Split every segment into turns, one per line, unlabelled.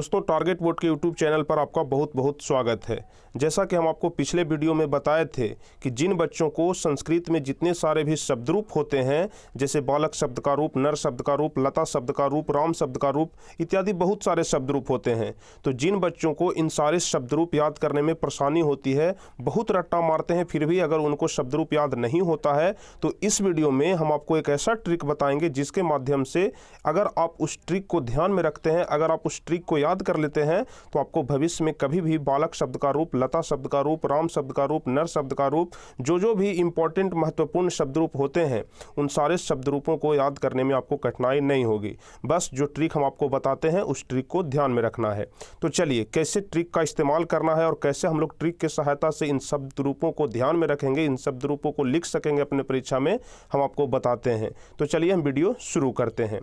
दोस्तों, target board के YouTube channel पर आपका बहुत बहुत स्वागत है। जैसा कि हम आपको पिछले वीडियो में बताए थे कि जिन बच्चों को संस्कृत में जितने सारे भी शब्द रूप होते हैं, जैसे बालक शब्द का रूप, नर शब्द का रूप, लता शब्द का रूप, राम शब्द का रूप इत्यादि बहुत सारे शब्द रूप होते हैं, तो जिन बच्चों को इन सारे शब्द रूप याद करने में परेशानी होती है, बहुत रट्टा मारते हैं, फिर भी अगर उनको शब्द रूप याद नहीं होता है, तो इस वीडियो में हम आपको एक ऐसा ट्रिक बताएंगे जिसके माध्यम से अगर आप उस ट्रिक को ध्यान में रखते हैं, अगर आप उस ट्रिक को याद कर लेते हैं, तो आपको भविष्य में कभी भी बालक शब्द का रूप, लता शब्द का रूप, राम शब्द का रूप, नर शब्द का रूप, जो भी इंपॉर्टेंट महत्वपूर्ण शब्द रूप होते हैं, उन सारे शब्द रूपों को याद करने में आपको कठिनाई नहीं होगी। बस जो ट्रिक हम आपको बताते हैं उस ट्रिक को ध्यान में रखना है। तो चलिए, कैसे ट्रिक का इस्तेमाल करना है और कैसे हम लोग ट्रिक की सहायता से इन शब्द रूपों को ध्यान में रखेंगे, इन शब्द रूपों को लिख सकेंगे अपने परीक्षा में, हम आपको बताते हैं। तो चलिए हम वीडियो शुरू करते हैं।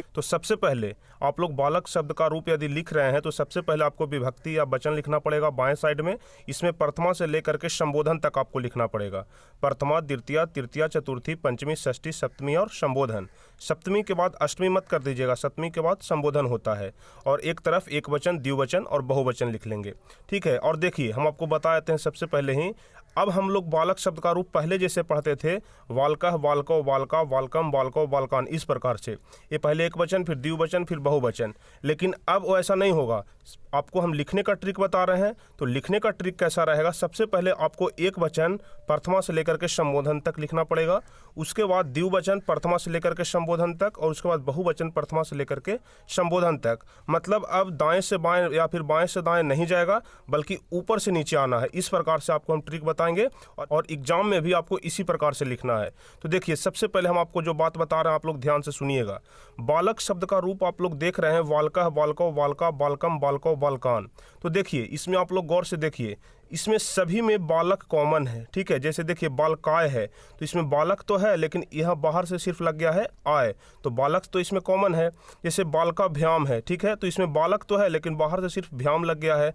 तो सबसे पहले आप लोग बालक शब्द का रूप यदि लिख रहे हैं तो सबसे पहले आपको विभक्ति या वचन लिखना पड़ेगा बाएं साइड में। इसमें प्रथमा से लेकर के संबोधन तक आपको लिखना पड़ेगा। प्रथमा, द्वितीया, तृतीया, चतुर्थी, पंचमी, षष्ठी, सप्तमी और संबोधन। सप्तमी के बाद अष्टमी मत कर दीजिएगा, सप्तमी के बाद संबोधन होता है। और एक तरफ एक वचन, द्विवचन और बहुवचन लिख लेंगे, ठीक है। और देखिए, हम आपको बता देते हैं सबसे पहले ही, अब हम लोग बालक शब्द का रूप पहले जैसे पढ़ते थे, वाल्कः, वाल्को, वाल्का, वाल्कम, वाल्को, वाल्कान, इस प्रकार से। ये पहले एक वचन, फिर द्विवचन, फिर बहुवचन। लेकिन अब वो ऐसा नहीं होगा। आपको हम लिखने का ट्रिक बता रहे हैं, तो लिखने का ट्रिक कैसा रहेगा, सबसे पहले आपको एक वचन प्रथमा से लेकर के संबोधन तक लिखना पड़ेगा। उसके बाद द्विवचन प्रथमा से लेकर के संबोधन तक, और उसके बाद बहुवचन प्रथमा से लेकर के संबोधन तक। मतलब अब दाएं से बाएं या फिर बाएं से दाएं नहीं जाएगा, बल्कि ऊपर से नीचे आना है। इस प्रकार से आपको हम ट्रिक बताएंगे और एग्जाम में भी आपको इसी प्रकार से लिखना है। तो देखिए, सबसे पहले हम आपको जो बात बता रहे हैं, आप लोग ध्यान से सुनिएगा। बालक शब्द का रूप आप लोग देख रहे हैं, वाल्कः, वाल्को, वाल्का, वाल्कम, वाल्को, वाल्कान। तो देखिए, इसमें आप लोग गौर से देखिए, इसमें सभी में बालक कॉमन है, ठीक है। जैसे देखिए, बालकाय है, तो इसमें बालक तो है, लेकिन यह बाहर से सिर्फ लग गया है आय, तो बालक तो इसमें कॉमन है। जैसे बालका भ्याम है, ठीक है, तो इसमें बालक तो है, लेकिन बाहर से सिर्फ भ्याम लग गया है,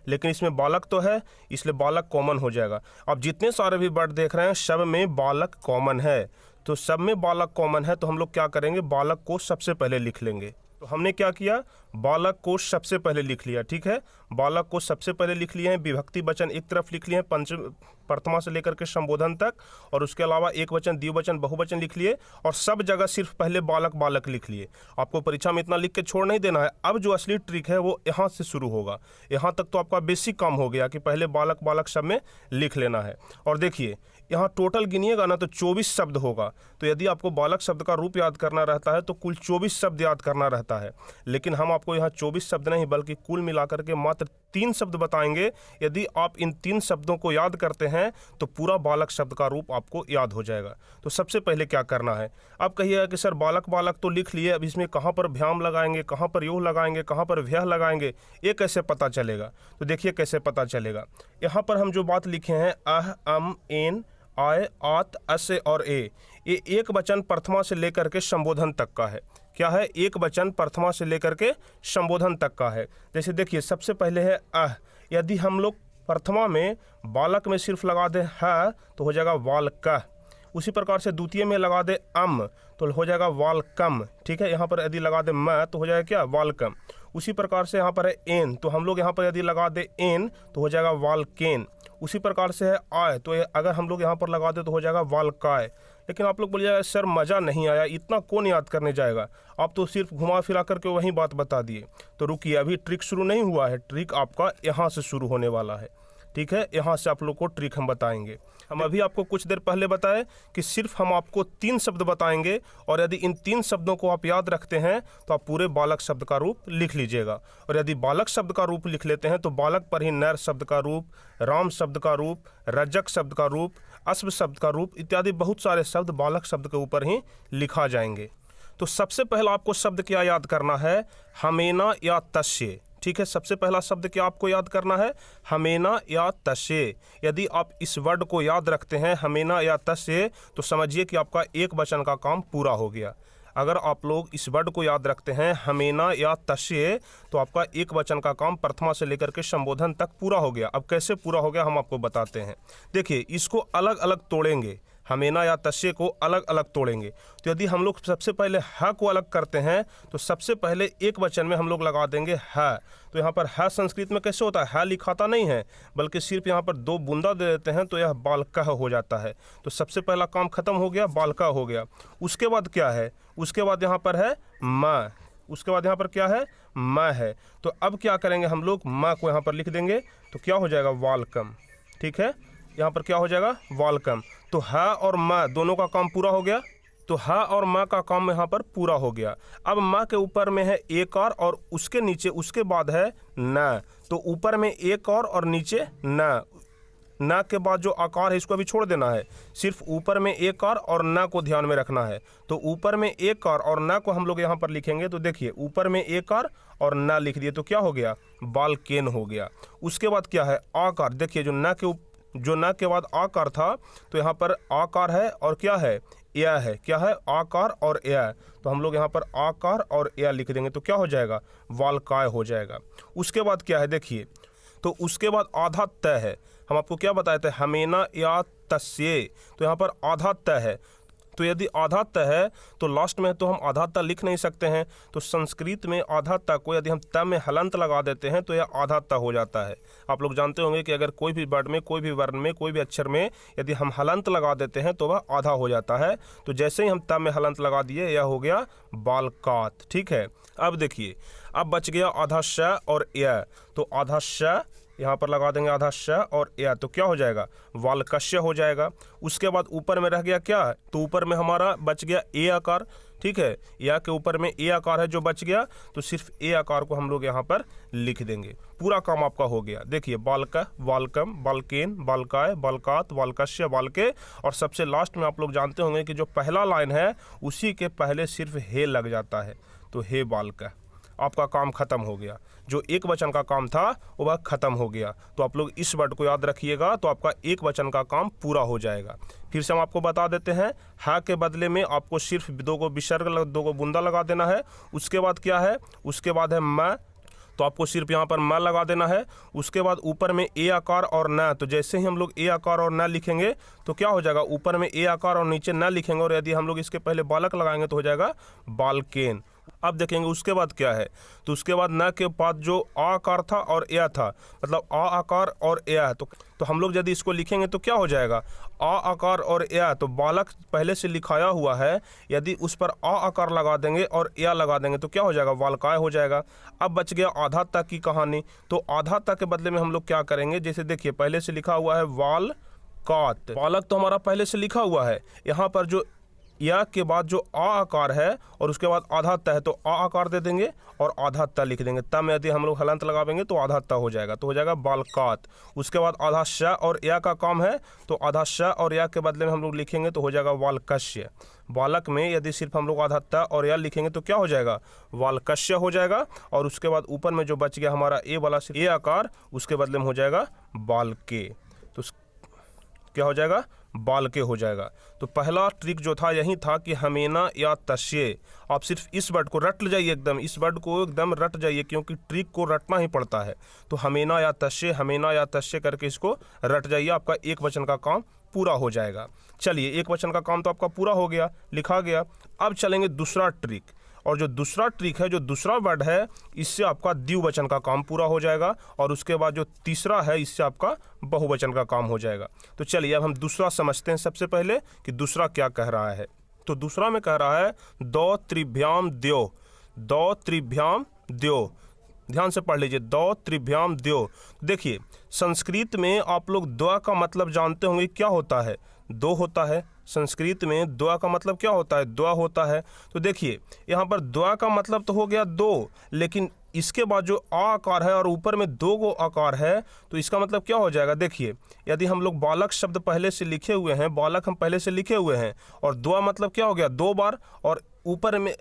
लेकिन इसमें बालक तो है, इसलिए बालक कॉमन हो जाएगा। अब जितने सारे भी वर्ड देख रहे हैं, सब में बालक कॉमन है, तो सब में बालक कॉमन है, तो हम लोग क्या करेंगे, बालक को सबसे पहले लिख लेंगे। तो हमने क्या किया, बालक को सबसे पहले लिख लिया, ठीक है। बालक को सबसे पहले लिख लिए हैं, विभक्ति वचन एक तरफ लिख लिए हैं, प्रथमा से लेकर के संबोधन तक, और उसके अलावा एक वचन, द्विवचन, बहुवचन लिख लिए, और सब जगह सिर्फ पहले बालक बालक लिख लिए। आपको परीक्षा में इतना लिख के छोड़ नहीं देना है। अब जो असली ट्रिक है वो यहाँ से शुरू होगा। यहाँ तक तो आपका बेसिक काम हो गया कि पहले बालक बालक सब में लिख लेना है। और देखिए, यहाँ टोटल गिनिएगा ना तो 24 शब्द होगा। तो यदि आपको बालक शब्द का रूप याद करना रहता है तो कुल 24 शब्द याद करना रहता है, लेकिन हम आपको यहाँ 24 शब्द नहीं बल्कि कुल मिलाकर के मात्र 3 शब्द बताएंगे। यदि आप इन 3 शब्दों को याद करते हैं तो पूरा बालक शब्द का रूप आपको याद हो जाएगा। तो सबसे पहले क्या करना है, अब कहिएगा कि सर बालक बालक तो लिख लिए, अब इसमें कहाँ पर भ्याम लगाएंगे, कहाँ पर योह लगाएंगे, कहाँ पर व्यह लगाएंगे, ये कैसे पता चलेगा। तो देखिए कैसे पता चलेगा। यहाँ पर हम जो बात लिखे हैं, अह, अम, एन, आय, आत, अस और ए, ये एक वचन प्रथमा से लेकर के संबोधन तक का है। क्या है, एक वचन प्रथमा से लेकर के संबोधन तक का है। जैसे देखिए, सबसे पहले है अह। यदि हम लोग प्रथमा में बालक में सिर्फ लगा दे है तो हो जाएगा वाल्कः। उसी प्रकार से द्वितीय में लगा दे अम तो हो जाएगा वाल्कम, ठीक है। यहाँ पर यदि लगा दे म तो हो जाएगा क्या, वाल्कम। उसी प्रकार से यहाँ पर है एन, तो हम लोग यहाँ पर यदि लगा दे एन तो हो जाएगा वाल्केन। उसी प्रकार से है आय, तो अगर हम लोग यहाँ पर लगा दे तो हो जाएगा वाल्काय। लेकिन आप लोग बोलिएगा सर मज़ा नहीं आया, इतना कौन याद करने जाएगा, आप तो सिर्फ घुमा फिरा करके वही बात बता दिए। तो रुकिए, अभी ट्रिक शुरू नहीं हुआ है, ट्रिक आपका यहाँ से शुरू होने वाला है, ठीक है। यहाँ से आप लोग को ट्रिक हम बताएंगे। हम अभी आपको कुछ देर पहले बताए कि सिर्फ हम आपको 3 शब्द बताएंगे, और यदि इन 3 शब्दों को आप याद रखते हैं तो आप पूरे बालक शब्द का रूप लिख लीजिएगा। और यदि बालक शब्द का रूप लिख लेते हैं तो बालक पर ही नर शब्द का रूप, राम शब्द का रूप, रजक शब्द का रूप, अश्व शब्द का रूप इत्यादि बहुत सारे शब्द बालक शब्द के ऊपर ही लिखा जाएंगे। तो सबसे पहला आपको शब्द क्या याद करना है, हमेना या तस्य, ठीक है। सबसे पहला शब्द क्या आपको याद करना है, हमेना या तस्य। यदि आप इस वर्ड को याद रखते हैं, हमेना या तस्य, तो समझिए कि आपका एक वचन का काम पूरा हो गया। अगर आप लोग इस वर्ड को याद रखते हैं, हमेना या तस्य, तो आपका एक वचन का काम प्रथमा से लेकर के संबोधन तक पूरा हो गया। अब कैसे पूरा हो गया हम आपको बताते हैं। देखिए, इसको अलग अलग तोड़ेंगे। हमेना या तस्य को अलग अलग तोड़ेंगे। तो यदि हम लोग सबसे पहले ह को अलग करते हैं तो सबसे पहले एक वचन में हम लोग लगा देंगे है। तो यहाँ पर है संस्कृत में कैसे होता है लिखाता नहीं है, बल्कि सिर्फ यहाँ पर 2 बूंदा दे देते हैं तो यह बालकः हो जाता है। तो सबसे पहला काम खत्म हो गया, बालका हो गया। उसके बाद क्या है, उसके बाद यहाँ पर है म, उसके बाद यहाँ पर क्या है म है। तो अब क्या करेंगे हम लोग, म को यहाँ पर लिख देंगे तो क्या हो जाएगा वालकम। ठीक है, यहाँ पर क्या हो जाएगा वालकम। तो ह और म दोनों का काम पूरा हो गया। तो ह और म का काम यहाँ पर पूरा हो गया। अब म के ऊपर में है एकार और उसके नीचे उसके बाद है न। तो ऊपर में एक और नीचे न के बाद जो आकार है इसको अभी छोड़ देना है, सिर्फ ऊपर में एक और न को ध्यान में रखना है। तो ऊपर में एक और न को हम लोग यहाँ पर लिखेंगे। तो देखिए ऊपर में एक और न लिख दिए तो क्या हो गया बालकेन हो गया। उसके बाद क्या है आकार। देखिए जो न के बाद आकार था तो यहाँ पर आकार है और क्या है या है, क्या है आकार और या। तो हम लोग यहाँ पर आकार और या लिख देंगे तो क्या हो जाएगा वालकाय हो जाएगा। उसके बाद क्या है देखिए, तो उसके बाद आधा तय है। हम आपको क्या बताए थे हमेना या तस्य, तो यहाँ पर आधा तय है। तो यदि आधा त है तो लास्ट में तो हम आधा त लिख नहीं सकते हैं। तो संस्कृत में आधा त को यदि हम त में हलंत लगा देते हैं तो यह आधा त हो जाता है। आप लोग जानते होंगे कि अगर कोई भी वर्ड में, कोई भी वर्ण में, कोई भी अक्षर में यदि हम हलंत लगा देते हैं तो वह आधा हो जाता है। तो जैसे ही हम त में हलंत लगा दिए यह हो गया बालकात। ठीक है, अब देखिए अब बच गया आधा श और य। तो आधा श यहाँ पर लगा देंगे आधा श और या, तो क्या हो जाएगा वालकस्य हो जाएगा। उसके बाद ऊपर में रह गया क्या, तो ऊपर में हमारा बच गया ए आकार। ठीक है, या के ऊपर में ए आकार है जो बच गया, तो सिर्फ ए आकार को हम लोग यहाँ पर लिख देंगे। पूरा काम आपका हो गया। देखिए बालका, वालकम, बालकेन, बालकाय, बालकात, वालकस्य, बालके। और सबसे लास्ट में आप लोग जानते होंगे कि जो पहला लाइन है उसी के पहले सिर्फ हे लग जाता है। तो हे बालका, आपका काम खत्म हो गया। जो एक वचन का काम था वो वह खत्म हो गया। तो आप लोग इस वर्ड को याद रखिएगा तो आपका एक वचन का काम पूरा हो जाएगा। फिर से हम आपको बता देते हैं, हा के बदले में आपको सिर्फ 2 को विसर्ग, 2 को बूंदा लगा देना है। उसके बाद क्या है, उसके बाद है म, तो आपको सिर्फ यहाँ पर म लगा देना है। उसके बाद ऊपर में ए आकार और न, तो जैसे ही हम लोग ए आकार और न लिखेंगे तो क्या हो जाएगा ऊपर में ए आकार और नीचे न लिखेंगे, और यदि हम लोग इसके पहले बालक लगाएंगे तो हो जाएगा बालकेन। अब देखेंगे उसके बाद क्या है, तो उसके बाद न के बाद जो आ आकार था और या था, मतलब आ आकार और या, तो हम लोग यदि इसको लिखेंगे तो क्या हो जाएगा आ आकार और या। तो बालक पहले से लिखाया हुआ है, यदि उस पर आ आकार लगा देंगे और या लगा देंगे तो क्या हो जाएगा वालकाय हो जाएगा। अब बच गया आधा तक की कहानी। तो आधा तक के बदले में हम लोग क्या करेंगे, जैसे देखिए पहले से लिखा हुआ है वालकात, बालक तो हमारा पहले से लिखा हुआ है। यहाँ पर जो या के बाद जो आ आकार है और उसके बाद आधा त है तो आ आकार दे देंगे और आधा त लिख देंगे। त में यदि हम लोग हलंत लगावेंगे तो आधा त हो जाएगा, तो हो जाएगा बालकात। उसके बाद आधा श और या का काम है, तो आधा श और या के बदले में हम लोग लिखेंगे तो हो जाएगा वालकस्य। बालक में यदि सिर्फ हम लोग आधा त और या लिखेंगे तो क्या हो जाएगा वालकस्य हो जाएगा। और उसके बाद ऊपर में जो बच गया हमारा ए वाला ए आकार, उसके बदले में हो जाएगा बालके। तो क्या हो जाएगा बालके हो जाएगा। तो पहला ट्रिक जो था यही था कि हमेना या तस्य। आप सिर्फ इस वर्ड को रट जाइए, एकदम इस वर्ड को एकदम रट जाइए, क्योंकि ट्रिक को रटना ही पड़ता है। तो हमेना या तस्य, हमेना या तस्य करके इसको रट जाइए, आपका एक वचन का काम पूरा हो जाएगा। चलिए एक वचन का काम तो आपका पूरा हो गया, लिखा गया। अब चलेंगे दूसरा ट्रिक, और जो दूसरा ट्रिक है, जो दूसरा वर्ड है, इससे आपका द्विवचन का काम पूरा हो जाएगा। और उसके बाद जो तीसरा है इससे आपका बहुवचन का काम हो जाएगा। तो चलिए अब हम दूसरा समझते हैं सबसे पहले कि दूसरा क्या कह रहा है। तो दूसरा में कह रहा है दो त्रिभ्याम द्यो, दो त्रिभ्याम द्यो। ध्यान से पढ़ लीजिए, दो त्रिभ्याम द्यो। देखिए संस्कृत में आप लोग द्वा का मतलब जानते होंगे क्या होता है, दो होता है। संस्कृत में द्वा का मतलब क्या होता है, द्वा होता है। तो देखिए यहाँ पर द्वा का मतलब तो हो गया दो, लेकिन इसके बाद जो आ आकार है और ऊपर में 2 गो आकार है, तो इसका मतलब क्या हो जाएगा। देखिए यदि हम लोग बालक शब्द पहले से लिखे हुए हैं, बालक हम पहले से लिखे हुए हैं, और द्वा मतलब क्या हो गया 2 बार, और ऊपर में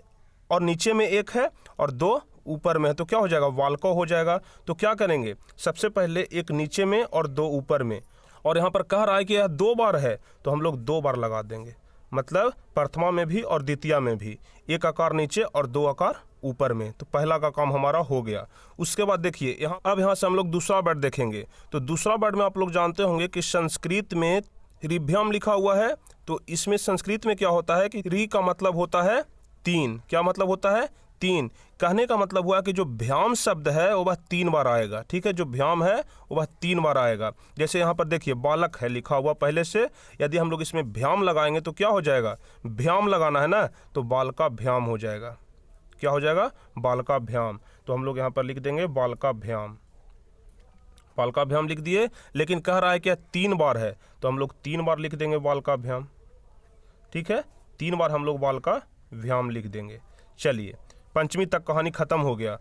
और नीचे में 1 है और 2 ऊपर में है, तो क्या हो जाएगा वालको हो जाएगा। तो क्या करेंगे, सबसे पहले 1 नीचे में और 2 ऊपर में, और यहाँ पर कह रहा है कि यह 2 बार है तो हम लोग 2 बार लगा देंगे, मतलब प्रथमा में भी और द्वितीया में भी 1 आकार नीचे और 2 आकार ऊपर में। तो पहला का काम हमारा हो गया। उसके बाद देखिए यहाँ से हम लोग दूसरा वर्ड देखेंगे। तो दूसरा वर्ड में आप लोग जानते होंगे कि संस्कृत में ऋभ्याम लिखा हुआ है, तो इसमें संस्कृत में क्या होता है कि री का मतलब होता है तीन। क्या मतलब होता है? तीन। कहने का मतलब हुआ कि जो भ्याम शब्द है वह 3 बार आएगा। ठीक है, जो भ्याम है वह 3 बार आएगा। जैसे यहाँ पर देखिए बालक है लिखा हुआ पहले से, यदि हम लोग इसमें भ्याम लगाएंगे तो क्या हो जाएगा? भ्याम लगाना है ना, तो बालका भ्याम हो जाएगा। क्या हो जाएगा? बालका भ्याम। तो हम लोग यहाँ पर लिख देंगे बालका भ्याम। बालका भ्याम लिख दिए, लेकिन कह रहा है क्या 3 बार है, तो हम लोग 3 बार लिख देंगे बालका भ्याम। ठीक है, 3 बार हम लोग बालका भ्याम लिख देंगे। चलिए, पंचमी तक कहानी खत्म हो गया।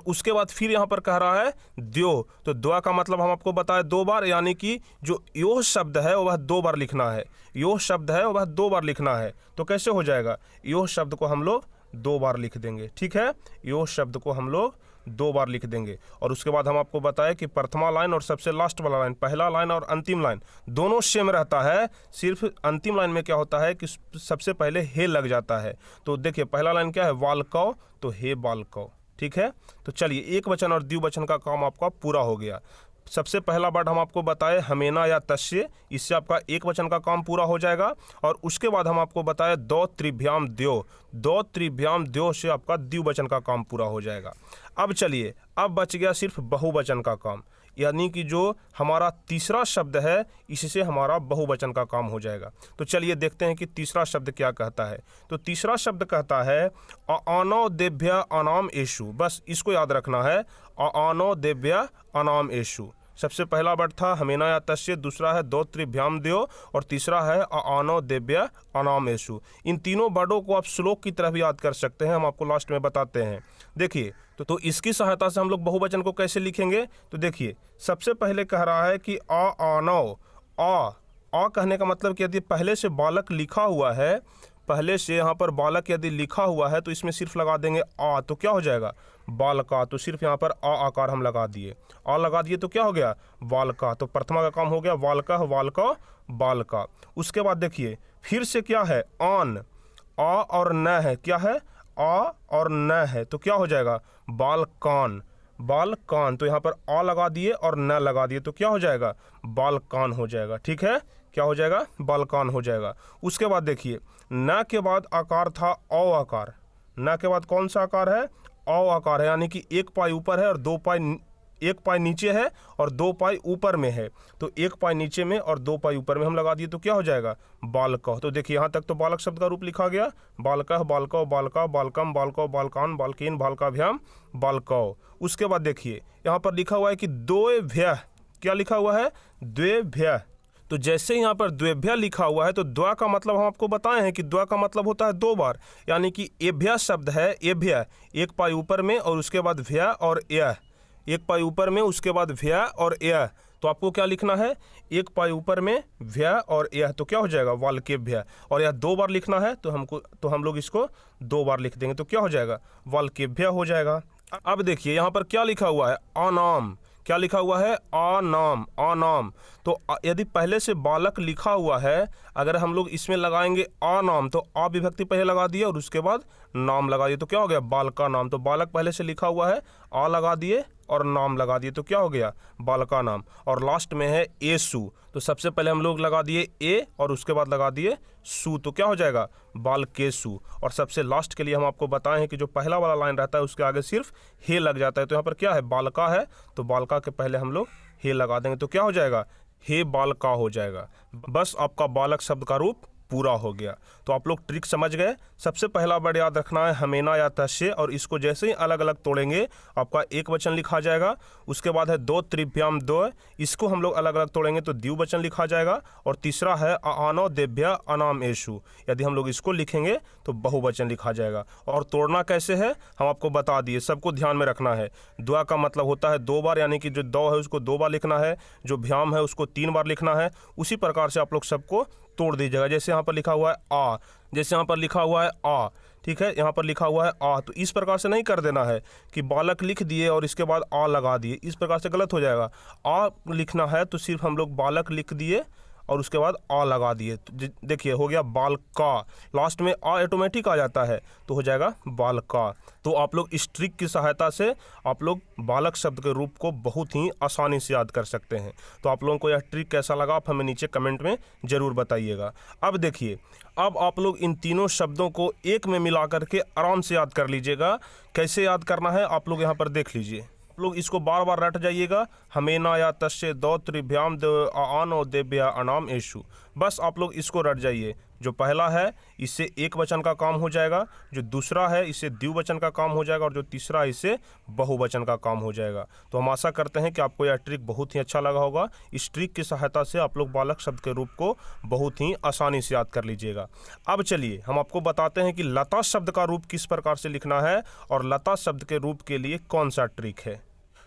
उसके बाद फिर यहाँ पर कह रहा है द्यो। तो द्वा का मतलब हम आपको बताए 2 बार, यानी कि जो योह शब्द है वह 2 बार लिखना है। योह शब्द है वह 2 बार लिखना है। तो कैसे हो जाएगा? योह शब्द को हम लोग 2 बार लिख देंगे। ठीक है, योह शब्द को हम लोग 2 बार लिख देंगे। और उसके बाद हम आपको बताएं कि प्रथमा लाइन और सबसे लास्ट वाला लाइन, पहला लाइन और अंतिम लाइन दोनों सेम रहता है। सिर्फ अंतिम लाइन में क्या होता है कि सबसे पहले हे लग जाता है। तो देखिए पहला लाइन क्या है? वालकौ, तो हे बालकौ। ठीक है, तो चलिए एक वचन और द्विवचन का काम आपका पूरा हो गया। सबसे पहला वर्ड हम आपको बताए हमेना या तस्य, इससे आपका एक वचन का काम पूरा हो जाएगा। और उसके बाद हम आपको बताए दो त्रिभ्याम द्यो, दो त्रिभ्याम द्यो से आपका द्विवचन का काम पूरा हो जाएगा। अब चलिए, अब बच गया सिर्फ बहुवचन का काम, यानी कि जो हमारा तीसरा शब्द है इससे हमारा बहुवचन का काम हो जाएगा। तो चलिए देखते हैं कि तीसरा शब्द क्या कहता है। तो तीसरा शब्द कहता है आनो देव्य अनाम एषु। बस इसको याद रखना है, आनो देव्य अनाम एषु। सबसे पहला वर्ड था हमेना या तस्य, दूसरा है दो त्रिभ्याम द्यो और तीसरा है आनो देव्य अनामेषु। इन तीनों वर्डों को आप श्लोक की तरह भी याद कर सकते हैं, हम आपको लास्ट में बताते हैं। देखिए तो इसकी सहायता से हम लोग बहुवचन को कैसे लिखेंगे। तो देखिए सबसे पहले कह रहा है कि आनो, आ कहने का मतलब कि यदि पहले से बालक लिखा हुआ है, पहले से यहाँ पर बालक यदि लिखा हुआ है तो इसमें सिर्फ लगा देंगे आ, तो क्या हो जाएगा? बालका। तो सिर्फ यहाँ पर आ आकार हम लगा दिए, आ लगा दिए तो क्या हो गया? बालका। तो प्रथमा का काम हो गया वालका, वालका बालका। उसके बाद देखिए फिर से क्या है? आन, आ और न है, क्या है? आ और न है, तो क्या हो जाएगा? बालकान, बालकान। तो यहाँ पर आ लगा दिए और न लगा दिए तो क्या हो जाएगा? बालकान हो जाएगा। ठीक है, क्या हो जाएगा? बालकान हो जाएगा। उसके बाद देखिए न के बाद आकार था औ आकार, न के बाद कौन सा आकार है? औ आकार है, यानी कि एक पाई ऊपर है और एक पाई नीचे है और 2 पाई ऊपर में है। तो 1 पाई नीचे में और 2 पाई ऊपर में हम लगा दिए तो क्या हो जाएगा? बालकः। तो देखिए यहाँ तक तो बालक शब्द का रूप लिखा गया, बालकः, बालकौ, बालका, बालकम, बालकौ, बालकान, बालकीन, बालकाभ्याम, बालकौ। उसके बाद देखिए यहाँ पर लिखा हुआ है कि द्वेभ्यः। क्या लिखा हुआ है? द्वेभ्यः। तो जैसे यहाँ पर द्वेभ्य लिखा हुआ है तो द्वा का मतलब हम आपको बताए हैं कि द्वा का मतलब होता है 2 बार, यानी कि एभ्य शब्द है, एभ्य 1 पाई ऊपर में और उसके बाद भ्य और यह, 1 पाई ऊपर में उसके बाद भ्य और यह। तो आपको क्या लिखना है? 1 पाई ऊपर में भ्य और यह, तो क्या हो जाएगा? वाल्केभ्य। और यह 2 बार लिखना है तो हम लोग इसको 2 बार लिख देंगे तो क्या हो जाएगा? वाल्केभ्य हो जाएगा। अब देखिए यहाँ पर क्या लिखा हुआ है? अनाम। क्या लिखा हुआ है? अनाम, अनाम। तो यदि पहले से बालक लिखा हुआ है, अगर हम लोग इसमें लगाएंगे अनाम तो आ विभक्ति पहले लगा दिए और उसके बाद नाम लगा दिए तो क्या हो गया? बालका नाम। तो बालक पहले से लिखा हुआ है, आ लगा दिए और नाम लगा दिए तो क्या हो गया? बालका नाम। और लास्ट में है एसु, तो सबसे पहले हम लोग लगा दिए ए और उसके बाद लगा दिए सु, तो क्या हो जाएगा? बालकेसु। और सबसे लास्ट के लिए हम आपको बताएं हैं कि जो पहला वाला लाइन रहता है उसके आगे सिर्फ हे लग जाता है। तो यहाँ पर क्या है? बालका है, तो बालका के पहले हम लोग हे लगा देंगे तो क्या हो जाएगा? हे बालका हो जाएगा। बस आपका बालक शब्द का रूप पूरा हो गया। तो आप लोग ट्रिक समझ गए। सबसे पहला वर्ड याद रखना है हमेना या तस्य, और इसको जैसे ही अलग अलग तोड़ेंगे आपका एक वचन लिखा जाएगा। उसके बाद है दो त्रिभ्याम द्वय, इसको हम लोग अलग अलग तोड़ेंगे तो द्विवचन लिखा जाएगा। और तीसरा है आनो देभ्य अनाम एषु, यदि हम लोग इसको लिखेंगे तो बहुवचन लिखा जाएगा। और तोड़ना कैसे है हम आपको बता दिए, सबको ध्यान में रखना है। द्वा का मतलब होता है 2 बार, यानी कि जो दौ है उसको 2 बार लिखना है, जो भ्याम है उसको 3 बार लिखना है। उसी प्रकार से आप लोग सबको तोड़ दीजिएगा। जैसे यहाँ पर लिखा हुआ है आ, जैसे यहाँ पर लिखा हुआ है आ, ठीक है, यहाँ पर लिखा हुआ है आ, तो इस प्रकार से नहीं कर देना है कि बालक लिख दिए और इसके बाद आ लगा दिए, इस प्रकार से गलत हो जाएगा। आ लिखना है तो सिर्फ हम लोग बालक लिख दिए और उसके बाद आ लगा दिए, तो देखिए हो गया बाल का, लास्ट में आ ऑटोमेटिक आ जाता है तो हो जाएगा बाल का। तो आप लोग इस ट्रिक की सहायता से आप लोग बालक शब्द के रूप को बहुत ही आसानी से याद कर सकते हैं। तो आप लोगों को यह ट्रिक कैसा लगा आप हमें नीचे कमेंट में ज़रूर बताइएगा। अब देखिए, अब आप लोग इन तीनों शब्दों को एक में मिला करके आराम से याद कर लीजिएगा। कैसे याद करना है आप लोग यहाँ पर देख लीजिए। आप लोग इसको बार बार रट जाइएगा। हमेना या तस्य दौ त्रिभ्याम आनो देव्या अनाम येषु, बस आप लोग इसको रट जाइए। जो पहला है इससे एक वचन का काम हो जाएगा, जो दूसरा है इससे द्विवचन का काम हो जाएगा, और जो तीसरा है इससे बहुवचन का काम हो जाएगा। तो हम आशा करते हैं कि आपको यह ट्रिक बहुत ही अच्छा लगा होगा। इस ट्रिक की सहायता से आप लोग बालक शब्द के रूप को बहुत ही आसानी से याद कर लीजिएगा। अब चलिए हम आपको बताते हैं कि लता शब्द का रूप किस प्रकार से लिखना है और लता शब्द के रूप के लिए कौन सा ट्रिक है।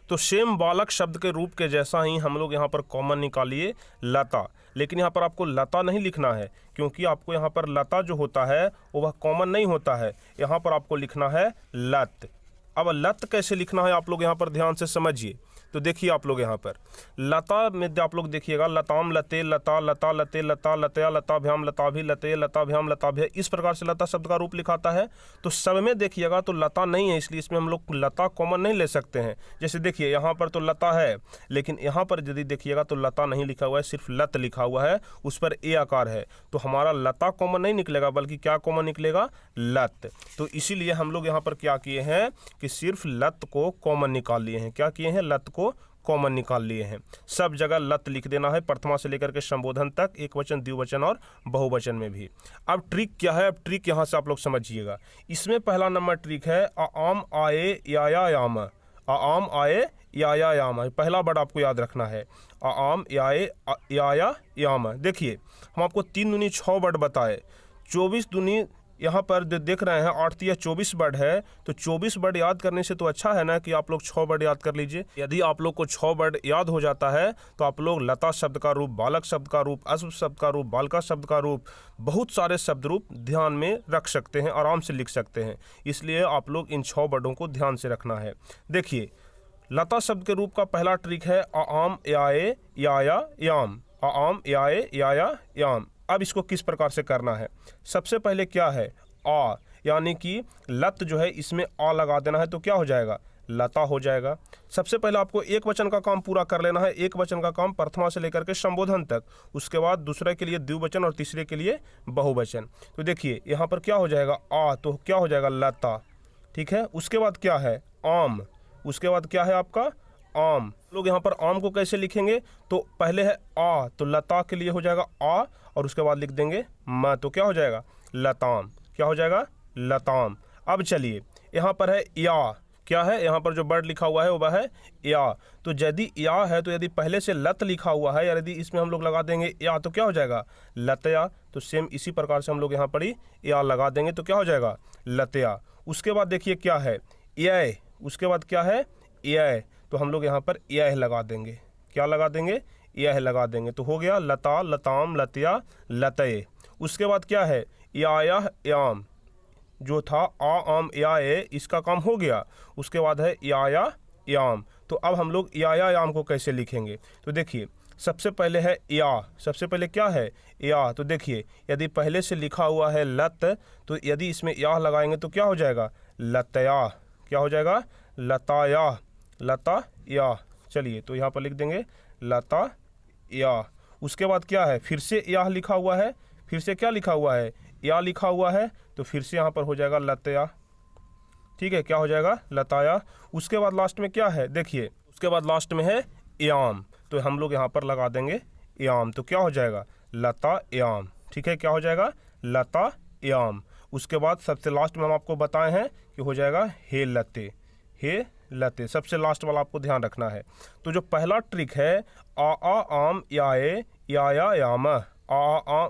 तो सेम बालक शब्द के रूप के जैसा ही हम लोग यहाँ पर कॉमन निकालिए लता, लेकिन यहाँ पर आपको लता नहीं लिखना है, क्योंकि आपको यहाँ पर लता जो होता है वह कॉमन नहीं होता है। यहाँ पर आपको लिखना है लत। अब लत कैसे लिखना है आप लोग यहाँ पर ध्यान से समझिए। तो देखिए आप लोग यहाँ पर लता में आप लोग देखिएगा, लताम लते लता लता लते लता लतया लताभ्याम लताभि लते लताभ्याम लताभ्य, इस प्रकार से लता शब्द का रूप लिखाता है। तो सब में देखिएगा तो लता नहीं है, इसलिए इसमें हम लोग लता कॉमन नहीं ले सकते हैं। जैसे देखिए यहाँ पर तो लता है, लेकिन यहाँ पर यदि देखिएगा तो लता नहीं लिखा हुआ है, सिर्फ लत लिखा हुआ है, उस पर ए आकार है। तो हमारा लता कॉमन नहीं निकलेगा, बल्कि क्या कॉमन निकलेगा, लत। तो इसीलिए हम लोग यहाँ पर क्या किए हैं कि सिर्फ लत को कॉमन निकाल लिए हैं। क्या किए हैं, लत को कॉमन निकाल लिए हैं। सब जगह लत लिख देना है, प्रथमा से लेकर के संबोधन तक, एक वचन द्विवचन और बहुवचन में भी। अब ट्रिक क्या है, अब ट्रिक यहाँ से आप लोग समझिएगा। इसमें पहला नंबर ट्रिक है आम आए यायाम। आम आए यायाम, पहला वर्ड आपको याद रखना है, आम आए यायाम। देखिए हम आपको 3 दूनी 6 वर्ड बताए, 24 दूनी यहाँ पर देख रहे हैं 8 या 24 वर्ड है। तो 24 वर्ड याद करने से तो अच्छा है ना कि आप लोग 6 वर्ड याद कर लीजिए। यदि आप लोग को 6 वर्ड याद हो जाता है तो आप लोग लता शब्द का रूप, बालक शब्द का रूप, अश्व शब्द का रूप, बालिका शब्द का रूप, बहुत सारे शब्द रूप ध्यान में रख सकते हैं, आराम से लिख सकते हैं। इसलिए आप लोग इन 6 वर्डों को ध्यान से रखना है। देखिए लता शब्द के रूप का पहला ट्रिक है आम याए यायाम। आम याए यायाम। अब इसको किस प्रकार से करना है, सबसे पहले क्या है, आ, यानी कि लत जो है इसमें आ लगा देना है, तो क्या हो जाएगा, लता हो जाएगा। सबसे पहले आपको एक वचन का काम पूरा कर लेना है, एक वचन का काम प्रथमा से लेकर के संबोधन तक, उसके बाद दूसरे के लिए द्विवचन और तीसरे के लिए बहुवचन। तो देखिए यहाँ पर क्या हो जाएगा, आ, तो क्या हो जाएगा, लता। ठीक है, उसके बाद क्या है, आम। उसके बाद क्या है आपका, आम। लोग यहाँ पर आम को कैसे लिखेंगे, तो पहले है आ, तो लता के लिए हो जाएगा आ, और उसके बाद लिख देंगे म, तो क्या हो जाएगा, लताम। क्या हो जाएगा, लताम। अब चलिए यहाँ पर है या, क्या है, यहाँ पर जो वर्ड लिखा हुआ है वह है या। तो यदि या है तो यदि पहले से लत लिखा हुआ है, यदि इसमें हम लोग लगा देंगे या, तो क्या हो जाएगा, लतया। तो सेम इसी प्रकार से हम लोग यहाँ पर ही या लगा देंगे, तो क्या हो जाएगा, लतया। उसके बाद देखिए क्या है, यह। उसके बाद क्या है, यह, तो हम लोग यहाँ पर यह लगा देंगे। क्या लगा देंगे, यह लगा देंगे, तो हो गया लता लताम लतया लतये। उसके बाद क्या है, याया याम, जो था आ आम याए, इसका काम हो गया। उसके बाद है याया याम। तो अब हम लोग याया याम को कैसे लिखेंगे, तो देखिए सबसे पहले है या। सबसे पहले क्या है, या। तो देखिए यदि पहले से लिखा हुआ है लत, तो यदि इसमें या लगाएंगे तो क्या हो जाएगा, लतया। क्या हो जाएगा, लताया, लता या। चलिए तो यहाँ पर लिख देंगे लता या। उसके बाद क्या है, फिर से या लिखा हुआ है, फिर से क्या लिखा हुआ है, या लिखा हुआ है, तो फिर से यहाँ पर हो जाएगा लतया। ठीक है, क्या हो जाएगा, लताया। उसके बाद लास्ट में क्या है, देखिए उसके बाद लास्ट में है याम, तो हम लोग यहाँ पर लगा देंगे याम, तो क्या हो जाएगा, लता याम। ठीक है, क्या हो जाएगा, लता याम। उसके बाद सबसे लास्ट में हम आपको बताए हैं कि हो जाएगा हे लते। हे लते सबसे लास्ट वाला आपको ध्यान रखना है। तो जो पहला ट्रिक है आ आम याए याया याम, आ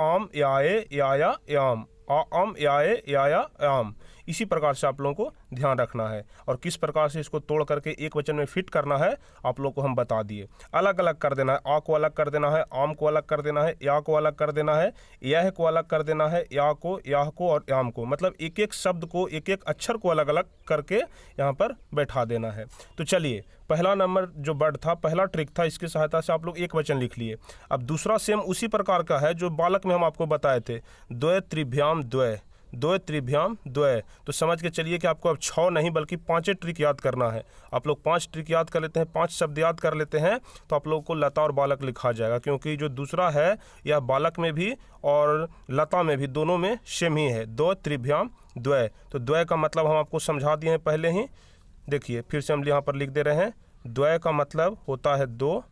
आम याए याया याम, आ आम याए याया याम, इसी प्रकार से आप लोगों को ध्यान रखना है। और किस प्रकार से इसको तोड़ करके एक वचन में फिट करना है आप लोग को हम बता दिए। अलग अलग कर देना है, आ को अलग कर देना है, आम को अलग कर देना है, या को अलग कर देना है, यह को अलग कर देना है, या को और याम को, मतलब एक एक शब्द को, एक एक अक्षर को अलग अलग करके यहाँ पर बैठा देना है। तो चलिए, पहला नंबर जो वर्ड था, पहला ट्रिक था, इसकी सहायता से आप लोग एक वचन लिख लिए। अब दूसरा सेम उसी प्रकार का है जो बालक में हम आपको बताए थे, द्वय त्रिभ्याम द्वय, द्वय त्रिभ्याम द्वय। तो समझ के चलिए कि आपको अब 6 नहीं बल्कि 5 ट्रिक याद करना है। आप लोग 5 ट्रिक याद कर लेते हैं, 5 शब्द याद कर लेते हैं, तो आप लोगों को लता और बालक लिखा जाएगा। क्योंकि जो दूसरा है यह बालक में भी और लता में भी, दोनों में सेम ही है, द्वय त्रिभ्याम द्वय। तो द्वय का मतलब हम आपको समझा दिए हैं पहले ही। देखिए फिर से हम यहाँ पर लिख दे रहे हैं, द्वय का मतलब होता है 2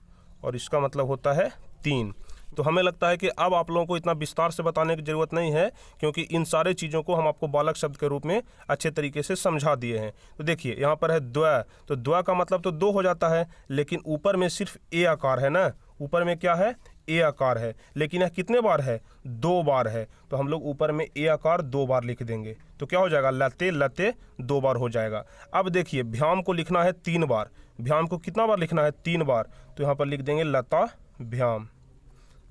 और इसका मतलब होता है 3। तो हमें लगता है कि अब आप लोगों को इतना विस्तार से बताने की ज़रूरत नहीं है, क्योंकि इन सारे चीज़ों को हम आपको बालक शब्द के रूप में अच्छे तरीके से समझा दिए हैं। तो देखिए यहाँ पर है द्वय, तो द्वय का मतलब तो 2 हो जाता है, लेकिन ऊपर में सिर्फ ए आकार है ना, ऊपर में क्या है, ए आकार है, लेकिन यह कितने बार है, 2 बार है। तो हम लोग ऊपर में ए आकार 2 बार लिख देंगे, तो क्या हो जाएगा, लते लते 2 बार हो जाएगा। अब देखिए भ्याम को लिखना है 3 बार, भ्याम को कितना बार लिखना है, 3 बार। तो यहाँ पर लिख देंगे लता भ्याम,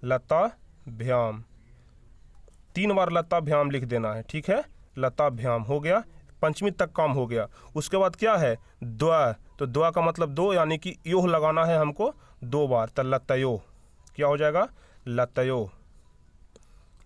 लता भ्याम, 3 बार लता भ्याम लिख देना है, ठीक है। लता भ्याम हो गया, पंचमी तक काम हो गया। उसके बाद क्या है, द्वय, तो द्वय का मतलब 2, यानी कि योह लगाना है हमको 2 बार। तो लतयो, क्या हो जाएगा, लतयो,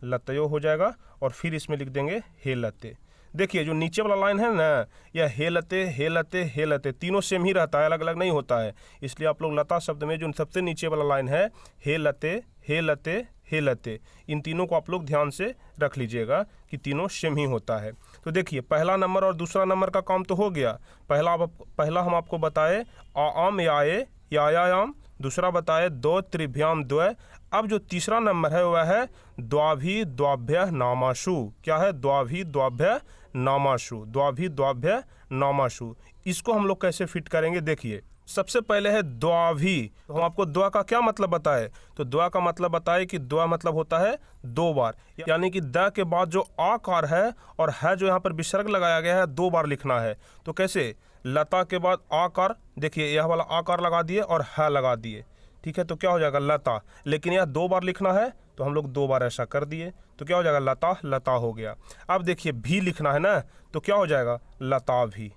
लतयो हो जाएगा। और फिर इसमें लिख देंगे हे लते। देखिए जो नीचे वाला लाइन है ना, यह हे लते हे लते हे लते, तीनों सेम ही रहता है, अलग अलग नहीं होता है। इसलिए आप लोग लता शब्द में जो सबसे नीचे वाला लाइन है, हे लते हे लते हे लते, इन तीनों को आप लोग ध्यान से रख लीजिएगा कि तीनों सेम ही होता है। तो देखिए पहला नंबर और दूसरा नंबर का काम तो हो गया। पहला हम आपको बताए आम याए यायाम, दूसरा बताए दो त्रिभ्याम द्वय। अब जो तीसरा नंबर है वह है द्वाभि द्वाभ्य नामाशु। क्या है, द्वाभि द्वाभ्य नामाशु, द्वाभि द्वाभ्य नामाशु। इसको हम लोग कैसे फिट करेंगे, देखिए सबसे पहले है द्वाभि। तो हम आपको द्वा का क्या मतलब बताए, तो द्वा का मतलब बताए कि द्वा मतलब होता है 2 बार, यानी कि द के बाद जो आकार है और है जो यहाँ पर विसर्ग लगाया गया है 2 बार लिखना है। तो कैसे, लता के बाद आकार, देखिए यह वाला आकार लगा दिए और है लगा दिए, ठीक है। तो क्या हो जाएगा लता, लेकिन यह 2 बार लिखना है तो हम लोग 2 बार ऐसा कर दिए, तो क्या हो जाएगा लता, लता हो गया। अब देखिए भी लिखना है ना, तो क्या हो जाएगा लता भी,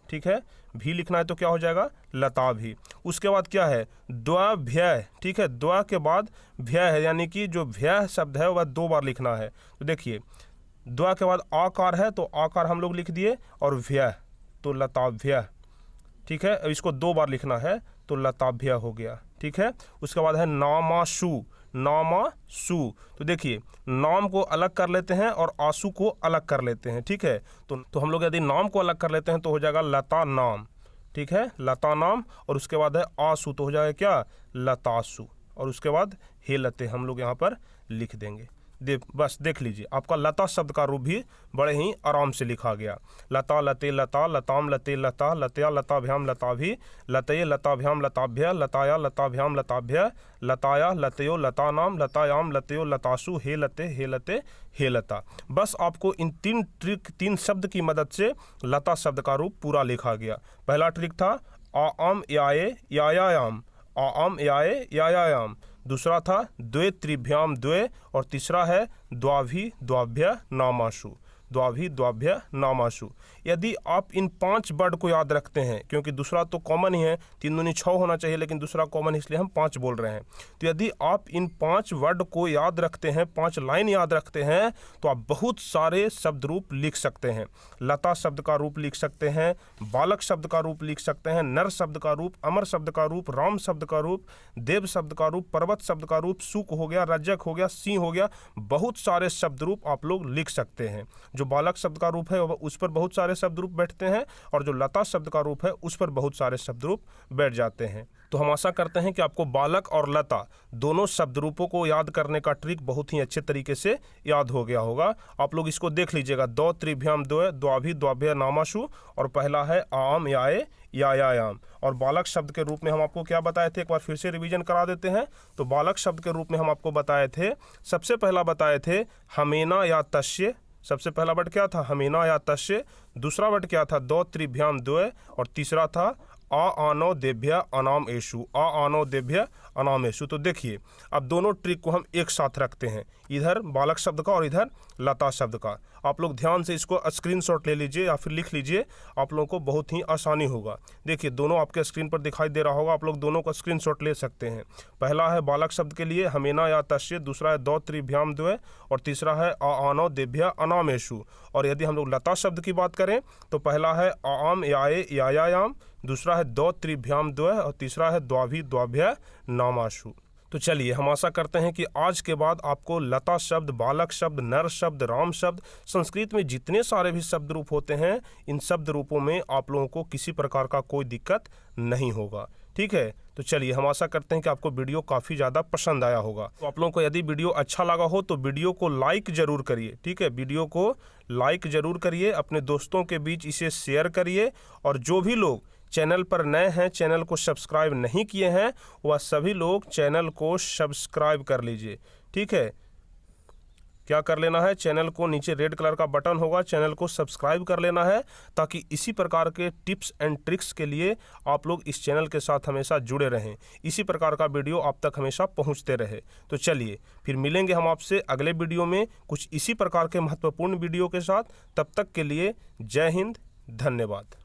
ठीक है। भी लिखना है तो क्या हो जाएगा लता भी। उसके बाद क्या है द्वाभ्यय, ठीक है। द्वा के बाद भ्यय है, यानी कि जो भ्यय शब्द है वह 2 बार लिखना है। तो देखिए द्वा के बाद आकार है तो आकार हम लोग लिख दिए और व्यय, तो लताभ्य, ठीक है। इसको 2 बार लिखना है तो लताभ्य हो गया, ठीक है। उसके बाद है नामाशु, नामाशु। तो देखिए नाम को अलग कर लेते हैं और आशु को अलग कर लेते हैं, ठीक है। तो हम लोग यदि नाम को अलग कर लेते हैं तो हो जाएगा लता नाम, ठीक है, लता नाम। और उसके बाद है आशु, तो हो जाएगा क्या लताशु। और उसके बाद हे लते हम लोग यहाँ पर लिख देंगे। बस देख लीजिए आपका लता शब्द का रूप भी बड़े ही आराम से लिखा गया। लता लते लता, लताम लते लता, लतया लताभ्याम लताभि, लतये लताभ्याम लताभ्य, लताया लताभ्याम लताभ्य, लताया लतयो लतानाम, लतायाम लतयो लतासु, हे लते हे लते हे लता। बस आपको इन 3 शब्द की मदद से लता शब्द का रूप पूरा लिखा गया। पहला ट्रिक था आम याये यायाम, आम याये यायाम। दूसरा था द्वे त्रिभ्याम द्वे, और तीसरा है द्वाभि द्वाभ्य नामाशु, द्वाभि द्वाभ्य नामाशु। यदि आप इन 5 वर्ड को याद रखते हैं, क्योंकि दूसरा तो कॉमन ही है, 3 दूनी 6 होना चाहिए, लेकिन दूसरा कॉमन इसलिए हम 5 बोल रहे हैं। तो यदि आप इन 5 वर्ड को याद रखते हैं, 5 लाइन याद रखते हैं, तो आप बहुत सारे शब्द रूप लिख सकते हैं। लता शब्द का रूप लिख सकते हैं, बालक शब्द का रूप लिख सकते हैं, नर शब्द का रूप, अमर शब्द का रूप, राम शब्द का रूप, देव शब्द का रूप, पर्वत शब्द का रूप, सुक हो गया, रजक हो गया, सिंह हो गया। बहुत सारे शब्द रूप आप लोग लिख सकते हैं। जो बालक शब्द का रूप है उस पर बहुत सारे शब्द रूप बैठते हैं, और जो लता शब्द का रूप है उस पर बहुत सारे शब्द रूप बैठ जाते हैं। तो हम आशा करते हैं कि आपको बालक और लता दोनों शब्द रूपों को याद करने का ट्रिक बहुत ही अच्छे तरीके से याद हो गया होगा। आप लोग इसको देख लीजिएगा, दो त्रिभ्याम द्वय, द्वाभि द्वाभ्य नामाशु, और पहला है आम याये यायाम। और बालक शब्द के रूप में हम आपको क्या बताए थे, एक बार फिर से रिवीजन करा देते हैं। तो बालक शब्द के रूप में हम आपको बताए थे, सबसे पहला बताए थे हमेना या तस्य, सबसे पहला वर्ड क्या था, हमेना या तस्य। दूसरा वर्ड क्या था, दो त्रिभ्याम द्वय। और तीसरा था आ आनो देभ्य अनाम एशु, आ आनो देभ्य अनाम एशु। तो देखिए अब दोनों ट्रिक को हम एक साथ रखते हैं, इधर बालक शब्द का और इधर लता शब्द का। आप लोग ध्यान से इसको स्क्रीनशॉट ले लीजिए या फिर लिख लीजिए, आप लोगों को बहुत ही आसानी होगा। देखिए दोनों आपके स्क्रीन पर दिखाई दे रहा होगा, आप लोग दोनों का स्क्रीनशॉट ले सकते हैं। पहला है बालक शब्द के लिए हमेना या तस्य, दूसरा है दो त्रिभ्याम द्वय और तीसरा है आ आनो देभ्य अनामेशु। और यदि हम लोग लता शब्द की बात करें तो पहला है आम याए यायायाम, दूसरा है दो त्रिभ्याम द्वय और तीसरा है द्वाभि द्वाभ्य नामाशु। तो चलिए हम आशा करते हैं कि आज के बाद आपको लता शब्द, बालक शब्द, नर शब्द, राम शब्द, संस्कृत में जितने सारे भी शब्द रूप होते हैं, इन शब्द रूपों में आप लोगों को किसी प्रकार का कोई दिक्कत नहीं होगा। ठीक है, तो चलिए हम आशा करते हैं कि आपको वीडियो काफ़ी ज़्यादा पसंद आया होगा। तो आप लोगों को यदि वीडियो अच्छा लगा हो तो वीडियो को लाइक ज़रूर करिए। ठीक है, वीडियो को लाइक ज़रूर करिए, अपने दोस्तों के बीच इसे शेयर करिए। और जो भी लोग चैनल पर नए हैं, चैनल को सब्सक्राइब नहीं किए हैं, वह सभी लोग चैनल को सब्सक्राइब कर लीजिए। ठीक है, क्या कर लेना है, चैनल को नीचे रेड कलर का बटन होगा, चैनल को सब्सक्राइब कर लेना है, ताकि इसी प्रकार के टिप्स एंड ट्रिक्स के लिए आप लोग इस चैनल के साथ हमेशा जुड़े रहें, इसी प्रकार का वीडियो आप तक हमेशा पहुंचते रहे। तो चलिए फिर मिलेंगे हम आपसे अगले वीडियो में कुछ इसी प्रकार के महत्वपूर्ण वीडियो के साथ। तब तक के लिए जय हिंद, धन्यवाद।